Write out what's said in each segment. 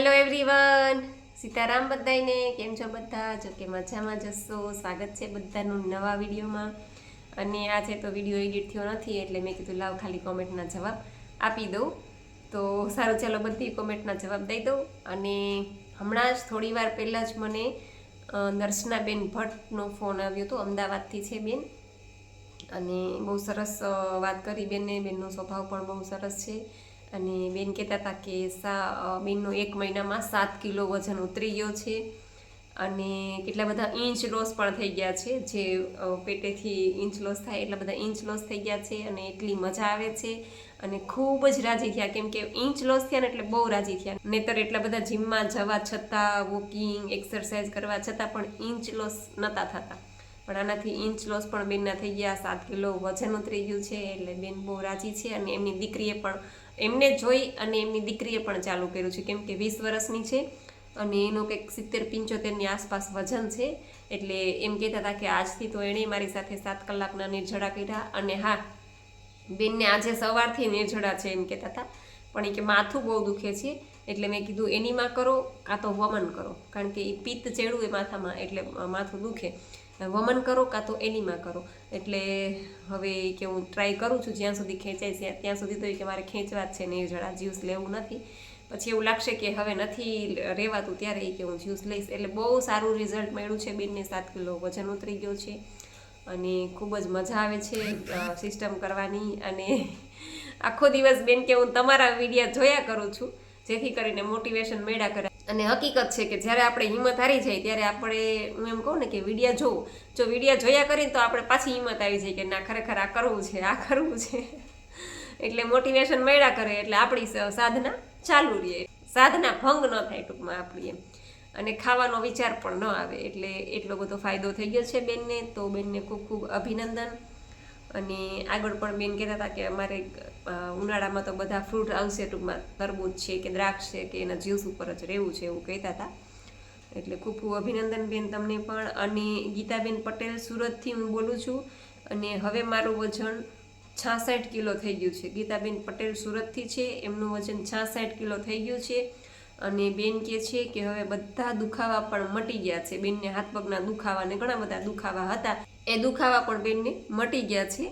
Hello everyone, Sitaram બધાને. કેમ છો બધા? જો કે મજામાં જશો. સ્વાગત છે બધાનું નવા વિડીયોમાં. અને આજે તો વિડીયો એડિટ થયો નથી એટલે મેં કીધું લાવ ખાલી કોમેન્ટના જવાબ આપી દઉં. તો સારું, ચાલો બધી કોમેન્ટના જવાબ દઈ દઉં. અને હમણાં જ થોડી વાર પહેલાં જ મને દર્શનાબેન ભટ્ટનો ફોન આવ્યો હતો. અમદાવાદથી છે બેન, અને બહુ સરસ વાત કરી બેનનો સ્વભાવ પણ બહુ સરસ છે. અને બેન કહેતા હતા કે બેનનો 1 મહિનામાં 7 કિલો વજન ઉતરી ગયો છે, અને કેટલા બધા ઇંચ લોસ પણ થઈ ગયા છે. જે પેટેથી ઇંચ લોસ થાય એટલા બધા ઇંચ લોસ થઈ ગયા છે, અને એટલી મજા આવે છે. અને ખૂબ જ રાજી થયા, કેમ કે ઇંચ લોસ થયા ને એટલે બહુ રાજી થયા. નહીંતર એટલા બધા જીમમાં જવા છતાં, વોકિંગ એક્સરસાઇઝ કરવા છતાં પણ ઇંચ લોસ નહોતા થતા. પણ આનાથી ઇંચ લોસ પણ બેનના થઈ ગયા. 7 કિલો વજન ઉતરી ગયું છે, એટલે બેન બહુ રાજી છે. અને એમની દીકરીએ પણ એમને જોઈ અને એમની દીકરીએ પણ ચાલુ કર્યું છે, કેમ કે 20 વર્ષની છે અને એનો કંઈક 70-75ની આસપાસ વજન છે. એટલે એમ કહેતા હતા કે આજથી તો એણે મારી સાથે 7 કલાકના નિર્જળા કર્યા. અને હા, બેનને આજે સવારથી નિર્જળા છે એમ કહેતા હતા, પણ એ કે માથું બહુ દુખે છે. એટલે મેં કીધું એનીમાં કરો કાં તો વમન કરો, કારણ કે એ પિત્ત ચડ્યું એ માથામાં એટલે માથું દુખે. વમન કરો કાં તો એનીમાં કરો. એટલે હવે કે હું ટ્રાય કરું છું, જ્યાં સુધી ખેંચાય છે ત્યાં સુધી તો કે મારે ખેંચવા જ છે નિર્જળા, જ્યુસ લેવું નથી. પછી એવું લાગશે કે હવે નથી રહેવાતું ત્યારે કે હું જ્યુસ લઈશ. એટલે બહુ સારું રિઝલ્ટ મળ્યું છે બેનને. 7 કિલો વજન ઉતરી ગયો છે, અને ખૂબ જ મજા આવે છે સિસ્ટમ કરવાની. અને આખો દિવસ બેન કે હું તમારા વિડીયો જોયા કરું છું, જેથી કરીને મોટિવેશન મળ્યા કરે. અને હકીકત છે કે જ્યારે આપણે હિંમત હારી જાય ત્યારે આપણે, હું એમ કહું ને કે વિડીયો જોઉં, જો વિડીયો જોયા કરીને તો આપણે પાછી હિંમત આવી જાય કે ના, ખરેખર આ કરવું છે, આ કરવું છે. એટલે મોટિવેશન મળ્યા કરે એટલે આપણી સાધના ચાલુ રહે, સાધના ભંગ ન થાય ટૂંકમાં આપણી એમ. અને ખાવાનો વિચાર પણ ન આવે. એટલે એટલો બધો ફાયદો થઈ ગયો છે બેનને. તો બેનને ખૂબ ખૂબ અભિનંદન. અને આગળ પણ બેન કહેતા હતા કે અમારે ઉનાળામાં તો બધા ફ્રૂટ આવશે, ટૂંકમાં તરબૂચ છે કે દ્રાક્ષ છે કે એના જ્યુસ ઉપર જ રહેવું છે એવું કહેતા હતા. એટલે ખૂબ ખૂબ અભિનંદન બેન તમને પણ. અને ગીતાબેન પટેલ, સુરતથી હું બોલું છું, અને હવે મારું વજન 66 કિલો થઈ ગયું છે. ગીતાબેન પટેલ સુરતથી છે, એમનું વજન 66 કિલો થઈ ગયું છે. અને બેન કહે છે કે હવે બધા દુખાવા પણ મટી ગયા છે. બેનને હાથ પગના દુખાવા ને ઘણા બધા દુખાવા હતા, એ દુખાવા પણ બેનને મટી ગયા છે.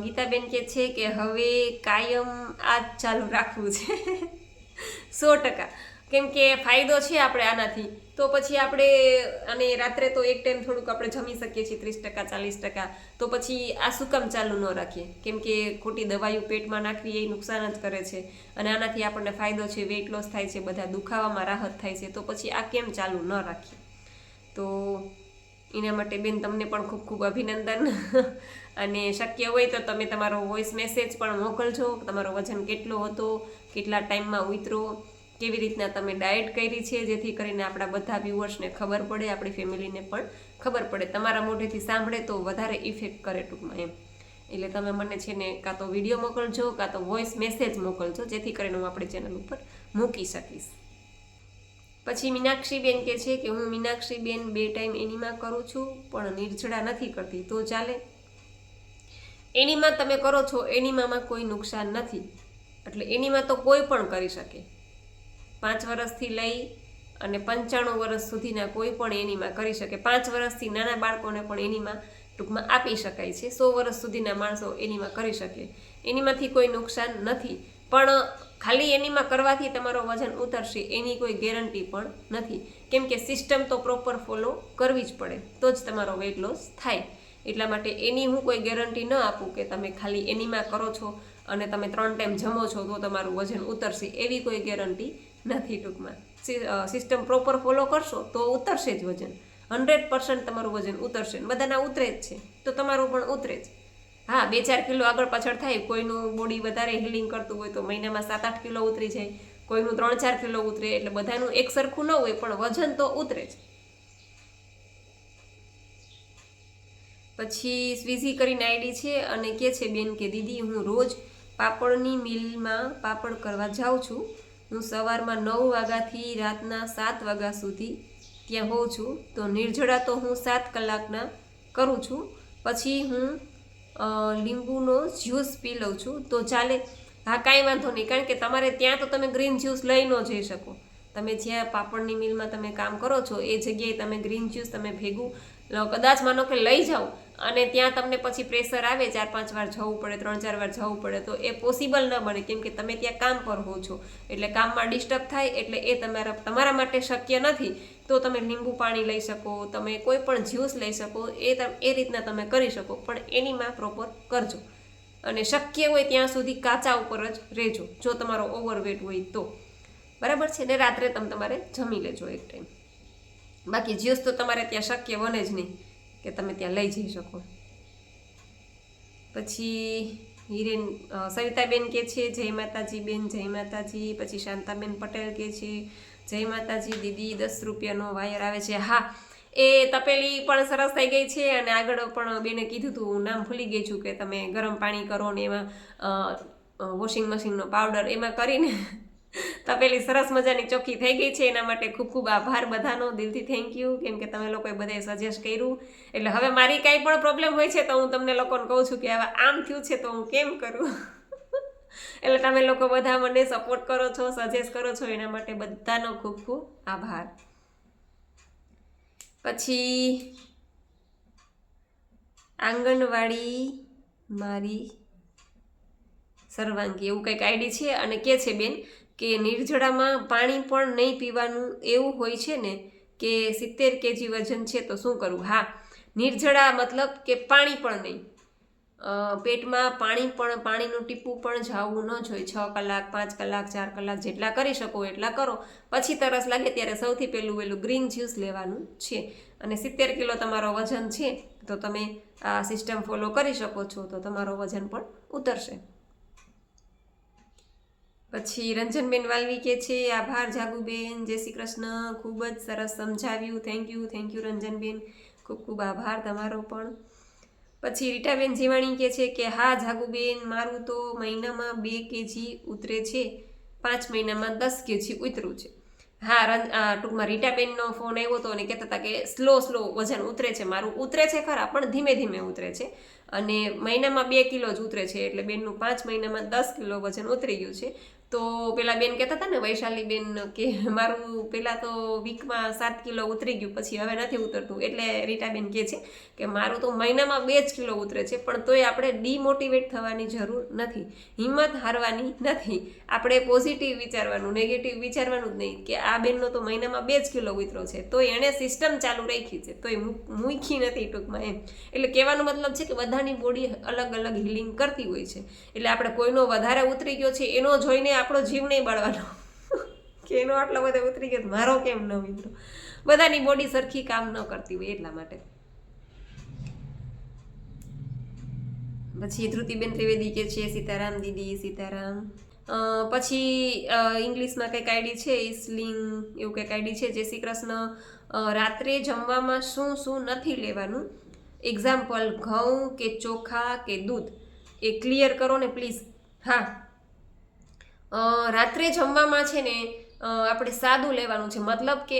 ગીતાબેન કહે છે કે હવે કાયમ આ જ ચાલુ રાખવું છે. 100%. કેમ કે ફાયદો છે આપણે આનાથી. તો પછી આપણે, અને રાત્રે તો એક ટાઈમ થોડુંક આપણે જમી શકીએ છીએ 30% 40%. તો પછી આ શું કામ ચાલુ ન રાખીએ? કેમ કે ખોટી દવાઈઓ પેટમાં નાખવી એ નુકસાન જ કરે છે. અને આનાથી આપણને ફાયદો છે, વેઇટ લોસ થાય છે, બધા દુખાવામાં રાહત થાય છે. તો પછી આ કેમ ચાલુ ન રાખીએ? તો એના માટે બેન તમને પણ ખૂબ ખૂબ અભિનંદન. અને શક્ય હોય તો તમે તમારો વોઇસ મેસેજ પણ મોકલજો. તમારો વજન કેટલો હતો, કેટલા ટાઈમમાં ઉતરો, કેવી રીતના તમે ડાયટ કરી છે, જેથી કરીને આપણા બધા વ્યુઅર્સને ખબર પડે, આપણી ફેમિલીને પણ ખબર પડે. તમારા મોઢેથી સાંભળે તો વધારે ઇફેક્ટ કરે ટૂંકમાં એમ. એટલે તમે મને છે ને કાં તો વિડીયો મોકલજો કાં તો વોઇસ મેસેજ મોકલજો, જેથી કરીને હું આપણી ચેનલ ઉપર મૂકી શકીશ. પછી મીનાક્ષીબેન કહે છે કે હું મીનાક્ષીબેન 2 ટાઈમ એનીમાં કરું છું, પણ નિર્જળા નથી કરતી. તો ચાલે? એનીમાં તમે કરો છો, એનીમાં કોઈ નુકસાન નથી. એટલે એનીમાં તો કોઈ પણ કરી શકે. 5 વર્ષથી લઈ અને 95 વર્ષ સુધીના કોઈ પણ એનીમાં કરી શકે. 5 વર્ષથી નાના બાળકોને પણ એનીમાં ટૂંકમાં આપી શકાય છે. 100 વર્ષ સુધીના માણસો એનીમાં કરી શકે. એનીમાંથી કોઈ નુકસાન નથી. પણ ખાલી એનીમાં કરવાથી તમારો વજન ઉતરશે એની કોઈ ગેરંટી પણ નથી. કેમ કે સિસ્ટમ તો પ્રોપર ફોલો કરવી જ પડે, તો જ તમારો વેઇટ લોસ થાય. એટલા માટે એની હું કોઈ ગેરંટી ન આપું કે તમે ખાલી એનીમાં કરો છો અને તમે 3 ટાઈમ જમો છો તો તમારું વજન ઉતરશે, એવી કોઈ ગેરંટી નથી. ટૂંકમાં સિસ્ટમ પ્રોપર ફોલો કરશો તો ઉતરશે જ વજન. 100% તમારું વજન ઉતરશે. બધાના ઉતરે જ છે, તો તમારું પણ ઉતરે જ. હા, 2-4 કિલો આગળ પાછળ થાય. કોઈનું બોડી વધારે હિલિંગ કરતું હોય તો મહિનામાં 7-8 કિલો ઉતરી જાય, કોઈનું 3-4 કિલો ઉતરે. એટલે બધાનું એક સરખું ન હોય, પણ વજન તો ઉતરે જ. પછી સ્વીઝી કરીને આઈડી છે, અને કહે છે બેન કે દીદી હું રોજ પાપડની મિલમાં પાપડ કરવા જાઉં છું. હું સવારમાં 9 વાગ્યાથી રાતના 7 વાગ્યા સુધી ત્યાં હોઉં છું. તો નિર્જળા તો હું 7 કલાકના કરું છું. પછી હું લીંબુનો જ્યુસ પી લઉં છું. તો ચાલે? હા, કાંઈ વાંધો નહીં, કારણ કે તમારે ત્યાં તો તમે ગ્રીન જ્યુસ લઈ ન જઈ શકો. તમે જ્યાં પાપડની મિલમાં તમે કામ કરો છો એ જગ્યાએ તમે ગ્રીન જ્યુસ તમે ભેગું કદાચ માનો કે લઈ જાઓ અને ત્યાં તમને પછી પ્રેશર આવે 4-5 વાર જવું પડે, 3-4 વાર જવું પડે, તો એ પોસિબલ ન બને, કેમ કે તમે ત્યાં કામ પર હો છો એટલે કામમાં ડિસ્ટર્બ થાય, એટલે એ તમારા માટે શક્ય નથી. તો તમે લીંબુ પાણી લઈ શકો, તમે કોઈ પણ જ્યુસ લઈ શકો, એ રીતના તમે કરી શકો, પણ એની માં પ્રોપર કરજો. અને શક્ય હોય ત્યાં સુધી કાચા ઉપર જ રહેજો જો તમારો ઓવરવેટ હોય તો, બરાબર છે ને. રાત્રે તમારે જમી લેજો એક ટાઈમ. બાકી જ્યુસ તો તમારે ત્યાં શક્ય બને જ નહીં કે તમે ત્યાં લઈ જઈ શકો. પછી સવિતાબેન કે છે જય માતાજી બેન, જય માતાજી. પછી શાંતાબેન પટેલ કે છે જય માતાજી દીદી, 10 રૂપિયાનો વાયર આવે છે. હા, એ તપેલી પણ સરસ થઈ ગઈ છે. અને આગળ પણ બેને કીધું હતું, નામ ભૂલી ગઈ છું, કે તમે ગરમ પાણી કરો ને એમાં વોશિંગ મશીનનો પાવડર એમાં કરીને તપેલી સરસ મજાની ચોખ્ખી થઈ ગઈ છે. એના માટે ખૂબ ખૂબ આભાર બધાનો, દિલથી થેન્ક યુ, કેમ કે તમે લોકોએ બધાએ સજેસ્ટ કર્યું. એટલે હવે મારી કાંઈ પણ પ્રોબ્લેમ હોય છે તો હું તમને લોકોને કહું છું કે હવે આમ થયું છે તો હું કેમ કરું. એટલે તમે લોકો બધા મને સપોર્ટ કરો છો, સજેસ્ટ કરો છો, એના માટે બધાનો ખૂબ ખૂબ આભાર. પછી આંગણવાડી મારી સર્વાંગી એવું કંઈક આઈડી છે, અને કે છે બેન કે નિર્જળામાં પાણી પણ નહીં પીવાનું એવું હોય છે ને, કે 70 kg વજન છે તો શું કરવું? હા, નિર્જળા મતલબ કે પાણી પણ નહીં, પેટમાં પાણીનું ટીપું પણ જાવું ન જોઈએ. 6 કલાક, 5 કલાક, 4 કલાક જેટલા કરી શકો એટલા કરો. પછી તરસ લાગે ત્યારે સૌથી પહેલું ગ્રીન જ્યુસ લેવાનું છે. અને 70 કિલો તમારો વજન છે તો તમે આ સિસ્ટમ ફોલો કરી શકો છો, તો તમારો વજન પણ ઉતરશે. પછી રંજનબેન વાલવી કે છે આભાર જાગુબેન, જય શ્રી કૃષ્ણ, ખૂબ જ સરસ સમજાવ્યું, થેન્ક યુ રંજનબેન, ખૂબ ખૂબ આભાર તમારો પણ. પછી રીટાબેન જીવાણી કે છે કે હા જાગુબેન, મારું તો મહિનામાં 2 kg ઉતરે છે, 5 મહિનામાં 10 kg ઉતર્યું છે. હા, ટૂંકમાં રીટાબેનનો ફોન આવ્યો હતો અને કહેતા હતા કે સ્લો વજન ઉતરે છે. મારું ઉતરે છે ખરા, પણ ધીમે ધીમે ઉતરે છે, અને મહિનામાં 2 કિલો જ ઉતરે છે. એટલે બેનનું 5 મહિનામાં 10 કિલો વજન ઉતરી ગયું છે. તો પેલા બેન કહેતા હતા ને, વૈશાલી બેન, કે મારું પેલા તો વીકમાં 7 કિલો ઉતરી ગયું, પછી હવે નથી ઉતરતું. એટલે રીટાબેન કહે છે કે મારું તો મહિનામાં 2 જ કિલો ઉતરે છે, પણ તોય આપણે ડિમોટિવેટ થવાની જરૂર નથી, હિંમત હારવાની નથી. આપણે પોઝિટિવ વિચારવાનું, નેગેટિવ વિચારવાનું જ નહીં. કે આ બેનનો તો મહિનામાં 2 જ કિલો ઉતરો છે, તોય એણે સિસ્ટમ ચાલુ રાખી છે, તોય મૂકી નથી ટૂંકમાં એમ. એટલે કહેવાનો મતલબ છે કે બધાની બોડી અલગ અલગ હિલિંગ કરતી હોય છે. એટલે આપણે કોઈનો વધારે ઉતરી ગયો છે એનો જોઈને આપણો જીવ નહીં બાળવાનો કે એનો આટલો બધો ઉતરી ગયો મારો કેમ ન ઉતરો. બધાની બોડી સરખી કામ ન કરતી હોય એટલા માટે. પછી ધ્રુતિબેન ત્રિવેદી કે છે સીતારામ દીદી, સીતારામ. પછી ઇંગ્લિશમાં કંઈક આઈડી છે, ઇસ્લિંગ એવું કંઈક આઈડી છે, જય શ્રી કૃષ્ણ. રાત્રે જમવામાં શું નથી લેવાનું, એક્ઝામ્પલ ઘઉં કે ચોખા કે દૂધ, એ ક્લિયર કરો ને પ્લીઝ. હા, રાત્રે જમવામાં છે ને આપણે સાદું લેવાનું છે. મતલબ કે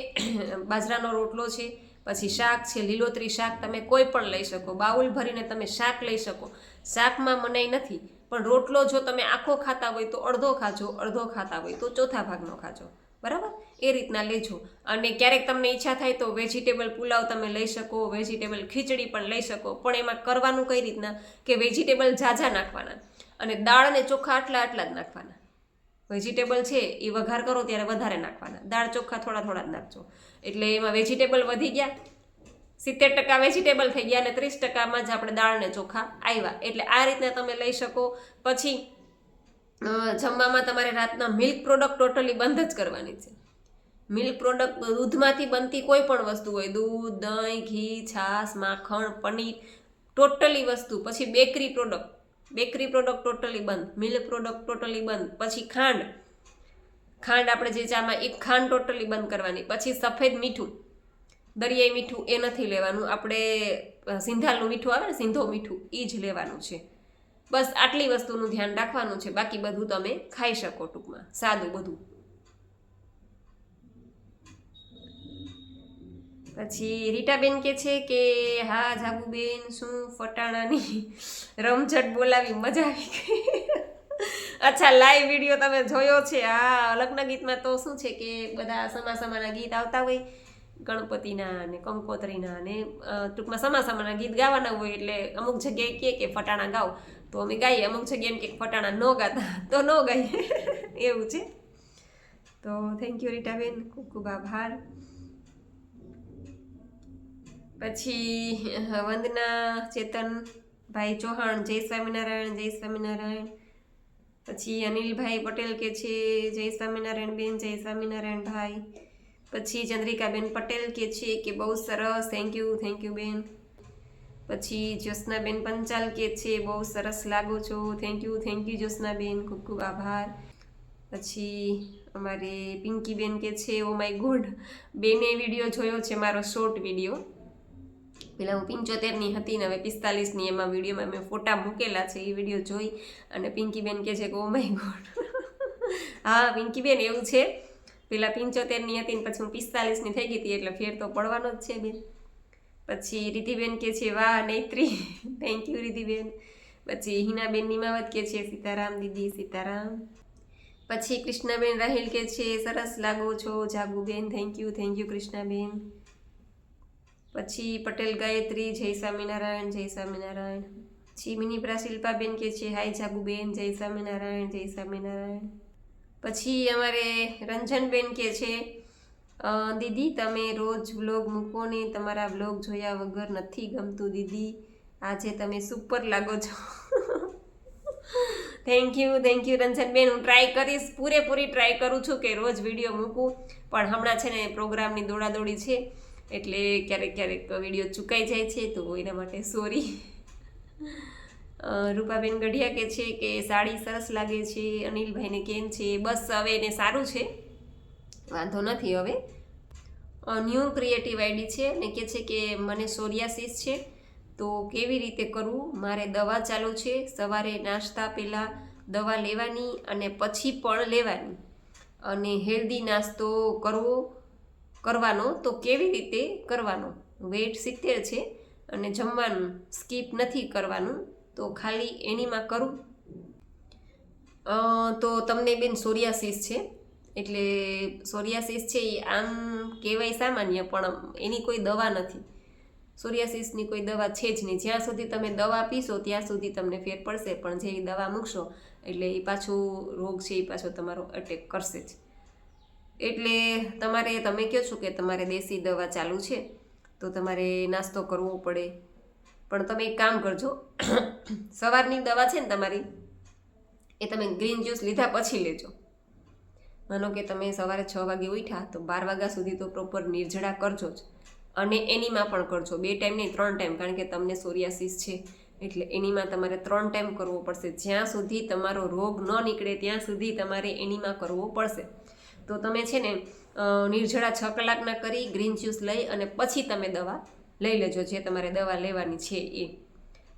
બાજરાનો રોટલો છે, પછી શાક છે, લીલોતરી શાક તમે કોઈ પણ લઈ શકો, બાઉલ ભરીને તમે શાક લઈ શકો, શાકમાં મનાઈ નથી. પણ રોટલો જો તમે આખો ખાતા હોય તો અડધો ખાજો, અડધો ખાતા હોય તો ચોથા ભાગનો ખાજો, બરાબર? એ રીતના લેજો. અને ક્યારેક તમને ઈચ્છા થાય તો વેજીટેબલ પુલાવ તમે લઈ શકો, વેજીટેબલ ખીચડી પણ લઈ શકો. પણ એમાં કરવાનું કઈ રીતના કે વેજીટેબલ ઝાઝા નાખવાના, અને દાળ અને ચોખા આટલા જ નાખવાના. વેજીટેબલ છે એ વઘાર કરો ત્યારે વધારે નાખવાના, દાળ ચોખા થોડા થોડા જ નાખજો. એટલે એમાં વેજીટેબલ વધી ગયા, 70% વેજીટેબલ થઈ ગયા, અને 30%માં જ આપણે દાળ ને ચોખા આવ્યા. એટલે આ રીતના તમે લઈ શકો. પછી જમવામાં તમારે રાતના મિલ્ક પ્રોડક્ટ ટોટલી બંધ જ કરવાની છે. મિલ્ક પ્રોડક્ટ દૂધમાંથી બનતી કોઈ પણ વસ્તુ હોય, દૂધ, દહીં, ઘી, છાશ, માખણ, પનીર, ટોટલી વસ્તુ. પછી બેકરી પ્રોડક્ટ ટોટલી બંધ, મિલ્ક પ્રોડક્ટ ટોટલી બંધ. પછી ખાંડ આપણે જે ચામાં, એક ખાંડ ટોટલી બંધ કરવાની. પછી સફેદ મીઠું, દરિયાઈ મીઠું, એ નથી લેવાનું. આપણે સિંધાલનું મીઠું આવે ને, સિંધો મીઠું, એ જ લેવાનું છે. બસ આટલી વસ્તુનું ધ્યાન રાખવાનું છે. બાકી બધું તમે ખાઈ શકો, ટૂંકમાં સાદું બધું. પછી રીટાબેન કે છે કે હા જાગુબેન, શું ફટાણાની રમઝટ બોલાવી, મજા આવી ગઈ. અચ્છા, લાઈવ વિડીયો તમે જોયો છે? આ લગ્ન ગીતમાં તો શું છે કે બધા સમાસામાના ગીત આવતા હોય, ગણપતિના અને કંકોત્રીના અને ટૂંકમાં સમાસામાના ગીત ગાવાના હોય. એટલે અમુક જગ્યાએ કહે કે ફટાણા ગાઓ તો અમે ગાઈએ, અમુક જગ્યાએ એમ કે ફટાણા ન ગાતા તો ન ગાઈએ એવું છે. તો થેન્ક યુ રીટાબેન, ખૂબ ખૂબ આભાર. પછી વંદના ચેતન ભાઈ ચૌહાણ, જય સ્વામિનારાયણ, જય સ્વામિનારાયણ. પછી અનિલભાઈ પટેલ કે છે જય સ્વામિનારાયણ બેન, જય સ્વામિનારાયણ ભાઈ. પછી ચંદ્રિકાબેન પટેલ કે છે કે બહુ સરસ, થેન્ક યુ બેન. પછી જ્યોત્સનાબેન પંચાલ કે છે બહુ સરસ લાગો છો, થેન્ક યુ જ્યોત્સનાબેન, ખૂબ ખૂબ આભાર. પછી અમારે પિંકીબેન કે છે ઓ માય ગોડ, બેને વિડીયો જોયો છે મારો શોર્ટ વિડીયો. પેલા હું 75ની હતી ને હવે 45ની, એમાં વિડીયોમાં મેં ફોટા મૂકેલા છે, એ વિડીયો જોઈ અને પિંકીબેન કહે છે કે ઓ માય ગોડ. હા પિંકીબેન, એવું છે, પેલા 75ની હતી ને પછી હું 45ની થઈ ગઈ હતી, એટલે ફેર તો પડવાનો જ છે બેન. પછી રિધિબેન કે છે વાહ નેત્રી, થેન્ક યુ રિધિબેન. પછી હિનાબેન નિમાવત કે છે સીતારામ દીદી, સીતારામ. પછી કૃષ્ણાબેન રાહિલ કે છે સરસ લાગો છો જાગુબેન, થેન્ક યુ કૃષ્ણાબેન. પછી પટેલ ગાયત્રી, જય સ્વામિનારાયણ, જય સ્વામિનારાયણ. પછી મિનીપ્રા શિલ્પાબેન કે છે હાય જાગુબેન, જય સ્વામિનારાયણ, જય સ્વામિનારાયણ. પછી અમારે રંજનબેન કે છે દીદી તમે રોજ વ્લોગ મૂકો ને, તમારા વ્લોગ જોયા વગર નથી ગમતું દીદી, આજે તમે સુપર લાગો છો. થેન્ક યુ રંજનબેન, હું ટ્રાય કરીશ, પૂરેપૂરી ટ્રાય કરું છું કે રોજ વિડીયો મૂકું, પણ હમણાં છે ને પ્રોગ્રામની દોડાદોડી છે એટલે ક્યારેક વિડીયો ચૂકાઈ જાય છે, તો એના માટે સોરી. રૂપાબેન ગઢિયા કે છે કે સાડી સરસ લાગે છે, અનિલભાઈને કેમ છે? બસ હવે એને સારું છે, વાંધો નથી. હવે ન્યૂ ક્રિએટિવ આઈડી છે ને કે છે કે મને સોરિયાસિસ છે તો કેવી રીતે કરવું, મારે દવા ચાલુ છે, સવારે નાસ્તા પહેલાં દવા લેવાની અને પછી પણ લેવાની, અને હેલ્ધી નાસ્તો કરવાનો તો કેવી રીતે કરવાનો, વેટ 70 છે અને જમવાનું સ્કીપ નથી કરવાનું, તો ખાલી એનીમાં કરું. તો તમને બેન સોરિયાસિસ છે, એટલે સોરિયાસિસ છે એ આમ કહેવાય સામાન્ય, પણ એની કોઈ દવા નથી. સોરિયાસિસની કોઈ દવા છે જ નહીં. જ્યાં સુધી તમે દવા પીશો ત્યાં સુધી તમને ફેર પડશે, પણ જે દવા મૂકશો એટલે એ પાછું રોગ છે એ પાછો તમારો અટેક કરશે જ. એટલે તમે કહો છો કે તમારે દેશી દવા ચાલુ છે તો તમારે નાસ્તો કરવો પડે, પણ તમે એક કામ કરજો, સવારની દવા છે ને તમારી એ તમે ગ્રીન જ્યુસ લીધા પછી લેજો. માનો કે તમે સવારે 6 વાગે ઉઠ્યા તો 12 વાગ્યા સુધી તો પ્રોપર નિર્જળા કરજો જ, અને એનીમાં પણ કરજો, 2 ટાઈમ નહીં 3 ટાઈમ, કારણ કે તમને સોરિયાસિસ છે એટલે એનીમાં તમારે 3 ટાઈમ કરવો પડશે. જ્યાં સુધી તમારો રોગ ન નીકળે ત્યાં સુધી તમારે એનીમાં કરવો પડશે. તો તમે છે ને નિર્જળા 6 કલાકના કરી ગ્રીન જ્યુસ લઈ અને પછી તમે દવા લઈ લેજો, જે તમારે દવા લેવાની છે એ.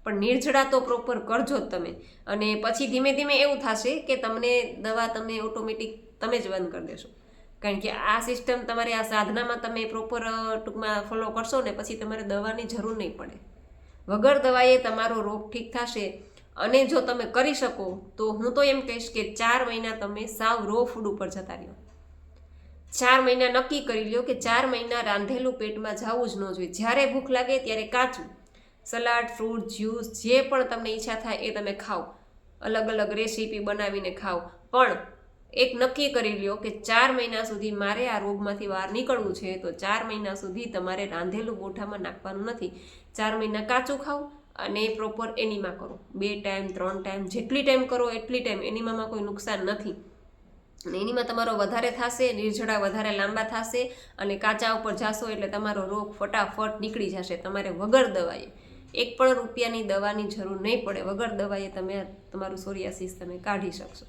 પણ નિર્જળા તો પ્રોપર કરજો જ તમે, અને પછી ધીમે ધીમે એવું થશે કે તમને દવા તમે ઓટોમેટિક તમે જ બંધ કરી દેશો, કારણ કે આ સિસ્ટમ તમારે આ સાધનામાં તમે પ્રોપર ટૂંકમાં ફોલો કરશો ને પછી તમારે દવાની જરૂર નહીં પડે. વગર દવાએ તમારો રોગ ઠીક થશે. અને જો તમે કરી શકો તો હું તો એમ કહીશ કે 4 મહિના તમે સાવ રો ફૂડ ઉપર જતા રહ્યો. 4 મહિના નક્કી કરી લ્યો કે 4 મહિના રાંધેલું પેટમાં જવું જ ન જોઈએ. જ્યારે ભૂખ લાગે ત્યારે કાચું સલાડ, ફ્રૂટ, જ્યુસ, જે પણ તમને ઈચ્છા થાય એ તમે ખાઓ, અલગ અલગ રેસીપી બનાવીને ખાઓ, પણ એક નક્કી કરી લ્યો કે 4 મહિના સુધી મારે આ રોગમાંથી બહાર નીકળવું છે, તો 4 મહિના સુધી તમારે રાંધેલું મોઢામાં નાખવાનું નથી. 4 મહિના કાચું ખાઓ અને પ્રોપર એનીમાં કરો, 2 ટાઈમ 3 ટાઈમ, જેટલી ટાઈમ કરો એટલી ટાઈમ. એનીમાં કોઈ નુકસાન નથી, અને એનીમાં તમારો વધારે થશે, નિર્જળા વધારે લાંબા થશે, અને કાચા ઉપર જાશો એટલે તમારો રોગ ફટાફટ નીકળી જશે. તમારે વગર દવાએ 1 પણ રૂપિયાની દવાની જરૂર નહીં પડે. વગર દવાએ તમે તમારું સોરિયાસિસ તમે કાઢી શકશો.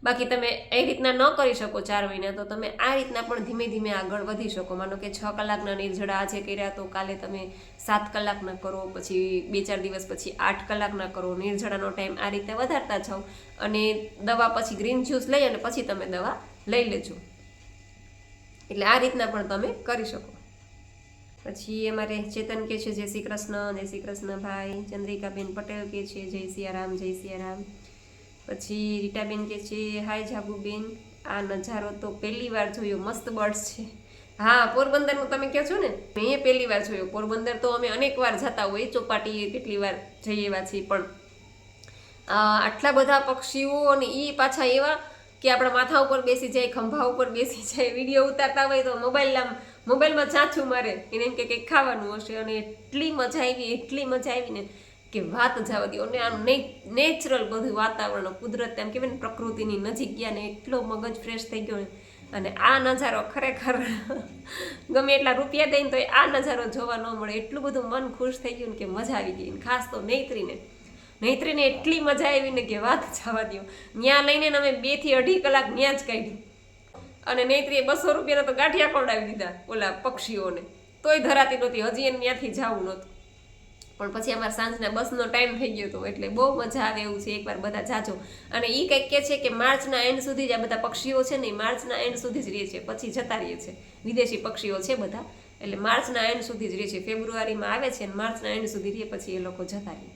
બાકી તમે એ રીતના ન કરી શકો 4 મહિના, તો તમે આ રીતના પણ ધીમે ધીમે આગળ વધી શકો. માનો કે 6 કલાકના નિર્જળા આજે કર્યા તો કાલે તમે 7 કલાકના કરો, પછી 2-4 દિવસ પછી 8 કલાકના કરો. નિર્જળાનો ટાઈમ આ રીતે વધારતા જાઓ, અને દવા પછી ગ્રીન જ્યુસ લઈ અને પછી તમે દવા લઈ લેજો. એટલે આ રીતના પણ તમે કરી શકો. પછી અમારે ચેતન કે છે જય શ્રી કૃષ્ણ ભાઈ. ચંદ્રિકાબેન પટેલ કે છે જય સિયારામ, જય સિયારામ. પછી રીટાબેન કે છે હાય જાગુબેન, આ નજારો તો પહેલી વાર જોયો, મસ્ત બર્ડ્સ છે. હા, પોરબંદરનું તમે કહો છો ને, મેં પહેલી વાર જોયો. પોરબંદર તો અમે અનેક વાર જતા હોય, ચોપાટી કેટલી વાર જઈએ એવા છીએ, પણ આટલા બધા પક્ષીઓ અને એ પાછા એવા કે આપણા માથા ઉપર બેસી જાય, ખંભા ઉપર બેસી જાય. વિડીયો ઉતારતા હોય તો મોબાઈલમાં ચાંચું મારે, એને એમ કે કંઈક ખાવાનું હશે. અને એટલી મજા આવી ને કે વાત જવા દો. અને આમ નેચરલ બધું વાતાવરણ, કુદરત, એમ કહેવાય ને પ્રકૃતિની નજીક ગયા ને એટલો મગજ ફ્રેશ થઈ ગયો ને. અને આ નજારો ખરેખર ગમે એટલા રૂપિયા દઈને તો આ નજારો જોવા ન મળે. એટલું બધું મન ખુશ થઈ ગયું ને કે મજા આવી ગઈ. ખાસ તો નૈત્રીને એટલી મજા આવી ને કે વાત જવા દો. ત્યાં લઈને અમે 2 થી 2.5 કલાક ત્યાં જ કાઢી. અને નૈત્રીએ 200 રૂપિયાના તો ગાંઠિયા ખવડાવી દીધા ઓલા પક્ષીઓને, તોય ધરાતી નહોતી. હજી એને ત્યાંથી જવું નહોતું, પણ પછી અમારે સાંજના બસનો ટાઈમ થઈ ગયો હતો. એટલે બહુ મજા આવે એવું છે, એકવાર બધા જાજો. અને એ કંઈક કહે છે કે માર્ચના એન્ડ સુધી જ આ બધા પક્ષીઓ છે ને, માર્ચના એન્ડ સુધી જ રહે છે, પછી જતા રહે છે. વિદેશી પક્ષીઓ છે બધા, એટલે માર્ચના એન્ડ સુધી જ રહે છે. ફેબ્રુઆરીમાં આવે છે અને માર્ચના એન્ડ સુધી રહે, પછી એ લોકો જતા રહે.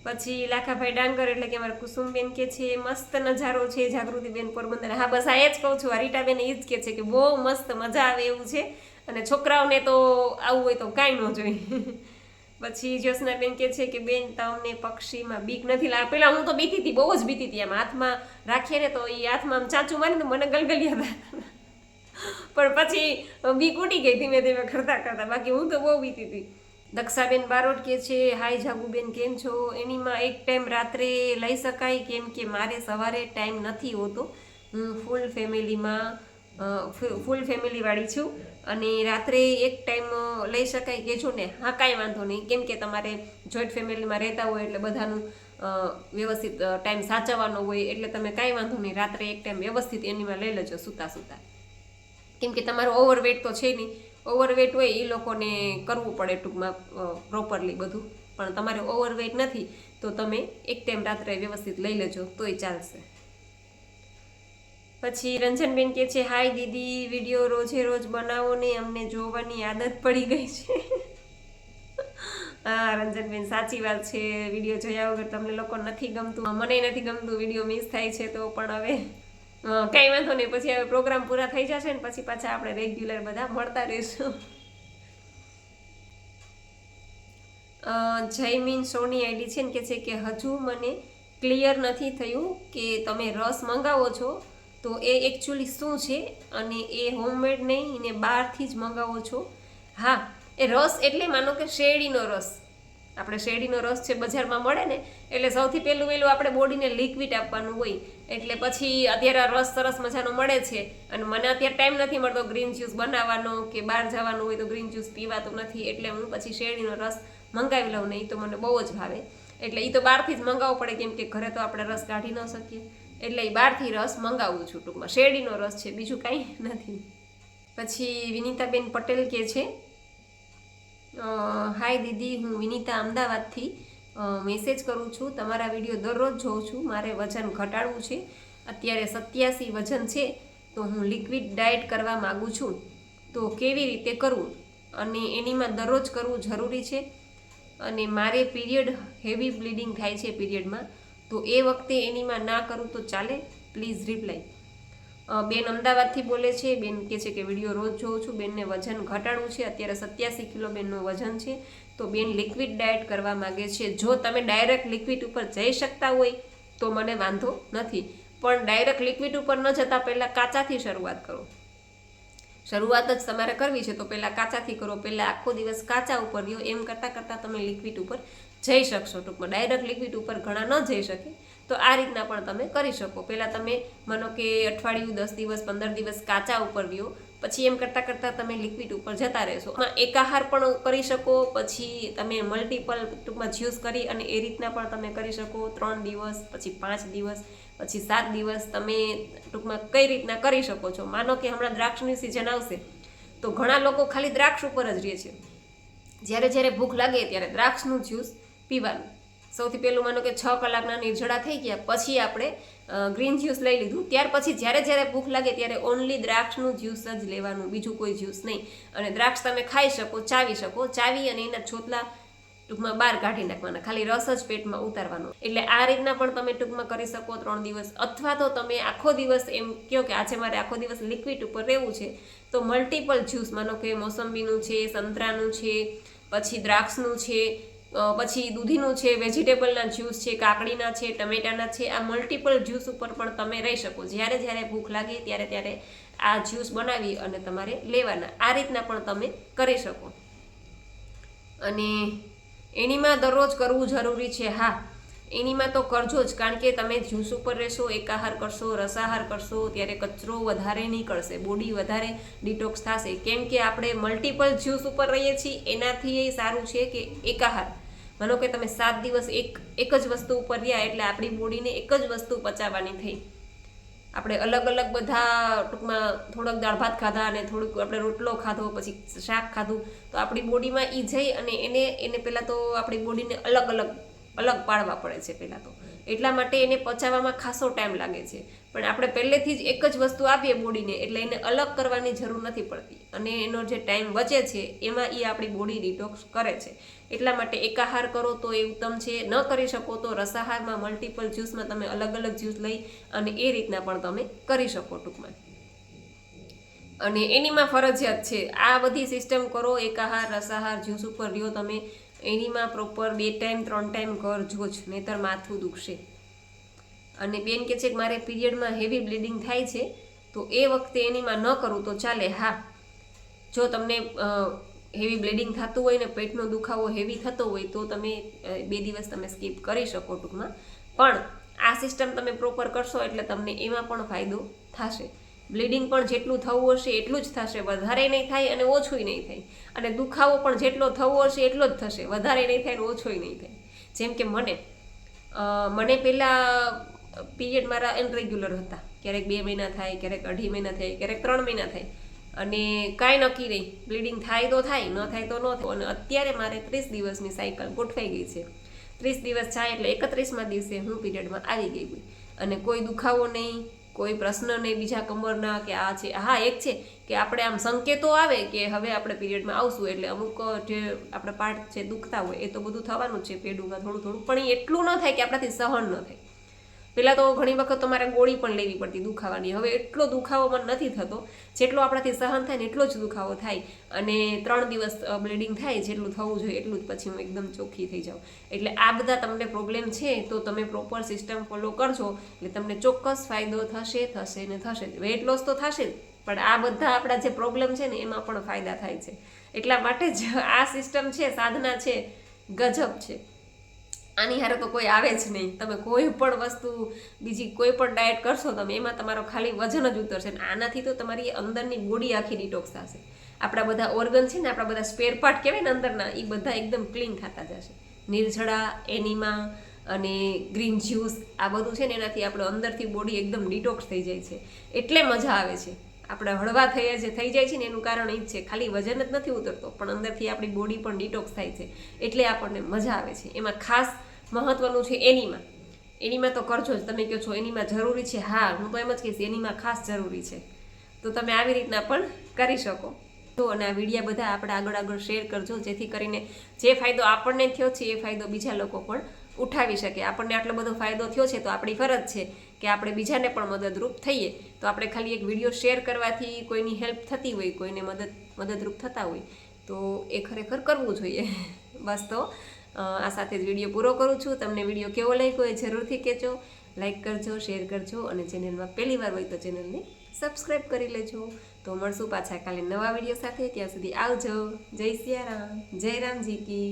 પછી લાખાભાઈ ડાંગર એટલે કે અમારા કુસુમબેન કે છે મસ્ત નજારો છે જાગૃતિબેન પોરબંદર. હા, બસ આ જ કહું છું. આ રીટાબેન એ જ કહે છે કે બહુ મસ્ત મજા આવે એવું છે. અને છોકરાઓને તો આવું હોય તો કાંઈ ન જોઈએ. પછી જ્યોત્સનાબેન કે છે કે બેન તમને પક્ષીમાં બીક નથી લાગે? પેલા હું તો બીતી હતી, બહુ જ બીતી હતી. આમ હાથમાં રાખીએ ને તો એ હાથમાં આમ ચાંચું મારી તો મને ગલગલિયા હતા. પણ પછી બીક ઉડી ગઈ ધીમે ધીમે કરતા. બાકી હું તો બહુ બીતી હતી. દક્ષાબેન બારોટ કે છે હાય જાગુબેન, કેમ છો? એનીમાં એક ટાઈમ રાત્રે લઈ શકાય? કેમ કે મારે સવારે ટાઈમ નથી હોતો. હું ફૂલ ફેમિલીવાળી છું અને રાત્રે એક ટાઈમ લઈ શકાય કહેજો ને? હા, કાંઈ વાંધો નહીં. કેમ કે તમારે જોઈન્ટ ફેમિલીમાં રહેતા હોય એટલે બધાનું વ્યવસ્થિત ટાઈમ સાચવવાનો હોય, એટલે તમે કાંઈ વાંધો નહીં. રાત્રે એક ટાઈમ વ્યવસ્થિત એનીમાં લઈ લેજો સૂતા. કેમ કે તમારું ઓવરવેટ તો છે નહીં. ઓવરવેટ હોય એ લોકોને કરવું પડે ટૂંકમાં પ્રોપરલી બધું, પણ તમારે ઓવરવેટ નથી તો તમે એક ટાઈમ રાત્રે વ્યવસ્થિત લઈ લેજો તોય ચાલશે. પછી રંજનબેન કે છે હાય દીદી, વિડીયો રોજ બનાવો ને, અમને જોવાની આદત પડી ગઈ છે. હા રંજનબેન, સાચી વાત છે. વિડીયો જોયા વગર તમને લોકો નથી ગમતું, મને નથી ગમતું. વિડીયો મિસ થાય છે તો પણ હવે કંઈ વાંધો નહીં. પછી હવે પ્રોગ્રામ પૂરા થઈ જશે ને પછી પાછા આપણે રેગ્યુલર બધા મળતા રહીશું. જયમીન સોની આઈડી છે ને કે છે કે હજુ મને ક્લિયર નથી થયું કે તમે રસ મંગાવો છો તો એ એકચ્યુઅલી શું છે, અને એ હોમમેડ નહીં ને બહારથી જ મંગાવો છો? હા, એ રસ એટલે માનો કે શેરડીનો રસ. આપણે શેરડીનો રસ છે બજારમાં મળે ને, એટલે સૌથી પહેલું આપણે બોડીને લિક્વિડ આપવાનું હોય. એટલે પછી અત્યારે રસ સરસ મજાનો મળે છે અને મને અત્યારે ટાઈમ નથી મળતો ગ્રીન જ્યુસ બનાવવાનો કે બહાર જવાનું હોય તો ગ્રીન જ્યુસ પીવાતું નથી, એટલે હું પછી શેરડીનો રસ મંગાવી લઉં ને. એ તો મને બહુ જ ભાવે, એટલે એ તો બહારથી જ મંગાવવો પડે, કેમ કે ઘરે તો આપણે રસ કાઢી ન શકીએ. એટલે એ બહારથી રસ મંગાવું છું. ટૂંકમાં શેરડીનો રસ છે, બીજું કાંઈ નથી. પછી વિનીતાબેન પટેલ કે છે હાય દીદી, હું વિનીતા અમદાવાદથી મેસેજ કરું છું. તમારા વિડીયો દરરોજ જોઉં છું. મારે વજન ઘટાડવું છે, અત્યારે 87 વજન છે, તો હું લિક્વિડ ડાયટ કરવા માગું છું, તો કેવી રીતે કરવું? અને એનીમાં દરરોજ કરવું જરૂરી છે. અને મારે પીરિયડ હેવી બ્લીડિંગ થાય છે પીરિયડમાં, તો એ વખતે એનીમાં ના કરું તો ચાલે? Please reply. બેન અમદાવાદથી બોલે છે. બેન કહે છે કે વિડીયો રોજ જોઉં છું, બેનને વજન ઘટાડવું છે, અત્યારે 87 કિલો બેનનું વજન છે, તો બેન લિક્વિડ ડાયટ કરવા માગે છે. જો તમે ડાયરેક્ટ લિક્વિડ ઉપર જઈ શકતા હોય તો મને વાંધો નથી, પણ ડાયરેક્ટ લિક્વિડ ઉપર ન જતાં પહેલાં કાચાથી શરૂઆત કરો. શરૂઆત જ તમારે કરવી છે તો પહેલાં કાચાથી કરો. પહેલાં આખો દિવસ કાચા ઉપર રહ્યો, એમ કરતાં તમે લિક્વિડ ઉપર જઈ શકશો. ટૂંકમાં ડાયરેક્ટ લિક્વિડ ઉપર ઘણા ન જઈ શકે, તો આ રીતના પણ તમે કરી શકો. પહેલાં તમે માનો કે અઠવાડિયું, 10 દિવસ, 15 દિવસ કાચા ઉપર રહ્યો, પછી એમ કરતાં તમે લિક્વિડ ઉપર જતા રહેશો. એક આહાર પણ કરી શકો, પછી તમે મલ્ટિપલ ટૂંકમાં જ્યુસ કરી અને એ રીતના પણ તમે કરી શકો. 3 દિવસ, પછી 5 દિવસ, પછી 7 દિવસ તમે ટૂંકમાં કઈ રીતના કરી શકો છો. માનો કે હમણાં દ્રાક્ષની સિઝન આવશે તો ઘણા લોકો ખાલી દ્રાક્ષ ઉપર જ રહે છે. જ્યારે ભૂખ લાગે ત્યારે દ્રાક્ષનું જ્યુસ પીવાનું. સૌથી પહેલું માનો કે 6 કલાકના નિર્જળા થઈ ગયા પછી આપણે ગ્રીન જ્યુસ લઈ લીધું, ત્યાર પછી જ્યારે ભૂખ લાગે ત્યારે ઓનલી દ્રાક્ષનું જ્યુસ જ લેવાનું, બીજું કોઈ જ્યુસ નહીં. અને દ્રાક્ષ તમે ખાઈ શકો, ચાવી શકો, ચાવી અને એના છોતલા ટૂંકમાં બહાર કાઢી નાખવાના, ખાલી રસ જ પેટમાં ઉતારવાનો. એટલે આ રીતના પણ તમે ટૂંકમાં કરી શકો 3 દિવસ. અથવા તો તમે આખો દિવસ એમ કહો કે આજે મારે આખો દિવસ લિક્વિડ ઉપર રહેવું છે, તો મલ્ટિપલ જ્યુસ, માનો કે મોસંબીનું છે, સંતરાનું છે, પછી દ્રાક્ષનું છે, પછી દૂધીનું છે, વેજીટેબલના જ્યુસ છે, કાકડીના છે, ટમેટાના છે, આ મલ્ટિપલ જ્યુસ ઉપર પણ તમે રહી શકો. જ્યારે જ્યારે ભૂખ લાગે ત્યારે ત્યારે આ જ્યુસ બનાવી અને તમારે લેવાના. આ રીતના પણ તમે કરી શકો. અને એનીમાં દરરોજ કરવું જરૂરી છે. હા, એનીમાં તો કરજો જ, કારણ કે તમે જ્યુસ ઉપર રહેશો, એકાહાર કરશો, રસાહાર કરશો, ત્યારે કચરો વધારે નીકળશે, બોડી વધારે ડિટોક્સ થશે. કેમ કે આપણે મલ્ટિપલ જ્યુસ ઉપર રહીએ છીએ. એનાથી એ સારું છે કે એકાહાર, માનો કે તમે 7 દિવસ એક જ વસ્તુ ઉપર રહ્યા, એટલે આપણી બોડીને એક જ વસ્તુ પચાવવાની થઈ. આપણે અલગ અલગ બધા ટૂંકમાં થોડોક દાળ ભાત ખાધા અને થોડુંક આપણે રોટલો ખાધો, પછી શાક ખાધું, તો આપણી બોડીમાં એ જઈ અને એને પહેલાં તો આપણી બોડીને અલગ પાડવા પડે છે પહેલાં તો. એટલા માટે એને પચાવવામાં ખાસો ટાઈમ લાગે છે. પણ આપણે પહેલેથી જ એક જ વસ્તુ આપીએ બોડીને, એટલે એને અલગ કરવાની જરૂર નથી પડતી. અને એનો જે ટાઈમ બચે છે એમાં એ આપણી બોડી ડિટોક્સ કરે છે. એટલા માટે એકાહાર કરો તો એ ઉત્તમ છે. ન કરી શકો તો રસાહારમાં મલ્ટિપલ જ્યુસમાં તમે અલગ અલગ જ્યુસ લઈ અને એ રીતના પણ તમે કરી શકો ટૂંકમાં. અને એનીમાં ફરજિયાત છે આ બધી સિસ્ટમ કરો. એકાહાર, રસાહાર, જ્યુસ ઉપર રહ્યો તમે. એનીમાં પ્રોપર 2 ટાઈમ 3 ટાઈમ કરજો જ, નહીંતર માથું દુખશે. અને બેન કે છે કે મારે પીરિયડમાં હેવી બ્લીડિંગ થાય છે, તો એ વખતે એનીમાં ન કરું તો ચાલે. હા, જો તમને હેવી બ્લીડિંગ થતું હોય ને પેટનો દુખાવો હેવી થતો હોય તો તમે 2 દિવસ તમે સ્કીપ કરી શકો ટૂંકમાં. પણ આ સિસ્ટમ તમે પ્રોપર કરશો એટલે તમને એમાં પણ ફાયદો થશે. બ્લીડિંગ પણ જેટલું થવું હશે એટલું જ થશે, વધારે નહીં થાય અને ઓછું નહીં થાય. અને દુખાવો પણ જેટલો થવો હશે એટલો જ થશે, વધારે નહીં થાય અને ઓછું નહીં થાય. જેમ કે મને પહેલાં પીરિયડ મારા ઇનરેગ્યુલર હતા. ક્યારેક 2 મહિના થાય, ક્યારેક 2.5 મહિના થાય, ક્યારેક 3 મહિના થાય, અને કાંઈ નક્કી નહીં. બ્લીડિંગ થાય તો થાય, ન થાય તો ન થાય. અને અત્યારે મારે 30 દિવસની સાયકલ ગોઠવાઈ ગઈ છે. 30 દિવસ થાય એટલે 31મા દિવસે હું પીરિયડમાં આવી ગઈ હોય. અને કોઈ દુખાવો નહીં, કોઈ પ્રશ્ન નહીં બીજા કમરના કે આ છે. હા, એક છે કે આપણે આમ સંકેતો આવે કે હવે આપણે પીરિયડમાં આવશું, એટલે અમુક જે આપણે પાર્ટ છે દુખતા હોય એ તો બધું થવાનું જ છે પેડુમાં થોડું, પણ એ એટલું ન થાય કે આપણાથી સહન ન થાય. પહેલાં તો ઘણી વખત તમારે ગોળી પણ લેવી પડતી દુખાવાની. હવે એટલો દુખાવો મને નથી થતો, જેટલો આપણાથી સહન થાય ને એટલો જ દુખાવો થાય. અને 3 દિવસ બ્લીડિંગ થાય, જેટલું થવું જોઈએ એટલું જ, પછી હું એકદમ ચોખ્ખી થઈ જાઉં. એટલે આ બધા તમને પ્રોબ્લેમ છે તો તમે પ્રોપર સિસ્ટમ ફોલો કરજો એટલે તમને ચોક્કસ ફાયદો થશે ને થશે. વેઇટ લોસ તો થશે જ, પણ આ બધા આપણા જે પ્રોબ્લેમ છે ને એમાં પણ ફાયદા થાય છે. એટલા માટે જ આ સિસ્ટમ છે, સાધના છે, ગજબ છે. આની હારે તો કોઈ આવે જ નહીં. તમે કોઈ પણ વસ્તુ, બીજી કોઈ પણ ડાયટ કરશો તમે, એમાં તમારો ખાલી વજન જ ઉતરશે. આનાથી તો તમારી અંદરની બોડી આખી ડિટોક્સ થશે. આપણા બધા ઓર્ગન છે ને, આપણા બધા સ્પેર પાર્ટ કહેવાય ને અંદરના, એ બધા એકદમ ક્લીન થતા જશે. નિર્જળા, એનીમા અને ગ્રીન જ્યુસ, આ બધું છે ને એનાથી આપણે અંદરથી બોડી એકદમ ડિટોક્સ થઈ જાય છે. એટલે મજા આવે છે. આપણે હળવા થઈ જાય છે ને એનું કારણ એ જ છે. ખાલી વજન જ નથી ઉતરતો, પણ અંદરથી આપણી બોડી પણ ડિટોક્સ થાય છે. એટલે આપણને મજા આવે છે. એમાં ખાસ મહત્વનું છે એનીમાં તો કરજો જ. તમે કહો છો એનીમાં જરૂરી છે, હા, હું તો એમ જ કહીશ એનીમાં ખાસ જરૂરી છે. તો તમે આવી રીતના પણ કરી શકો. તો અને આ વિડીયા બધા આપણે આગળ શેર કરજો, જેથી કરીને જે ફાયદો આપણને થયો છે એ ફાયદો બીજા લોકો પણ ઉઠાવી શકે. આપણને આટલો બધો ફાયદો થયો છે તો આપણી ફરજ છે કે આપણે બીજાને પણ મદદરૂપ થઈએ. તો આપણે ખાલી એક વિડીયો શેર કરવાથી કોઈની હેલ્પ થતી હોય, કોઈને મદદરૂપ થતા હોય તો એ ખરેખર કરવું જોઈએ. બસ, તો આ સાથે જ વિડીયો પૂરો કરું છું. તમને વિડીયો કેવો લાગ્યો એ જરૂરથી કહેજો. લાઈક કરજો, શેર કરજો, અને ચેનલમાં પહેલી વાર હોય તો ચેનલને સબસ્ક્રાઈબ કરી લેજો. તો મળશું પાછા કાલે નવા વિડીયો સાથે. ત્યાં સુધી આવજો. જય સિયારામ, જય રામજી કી.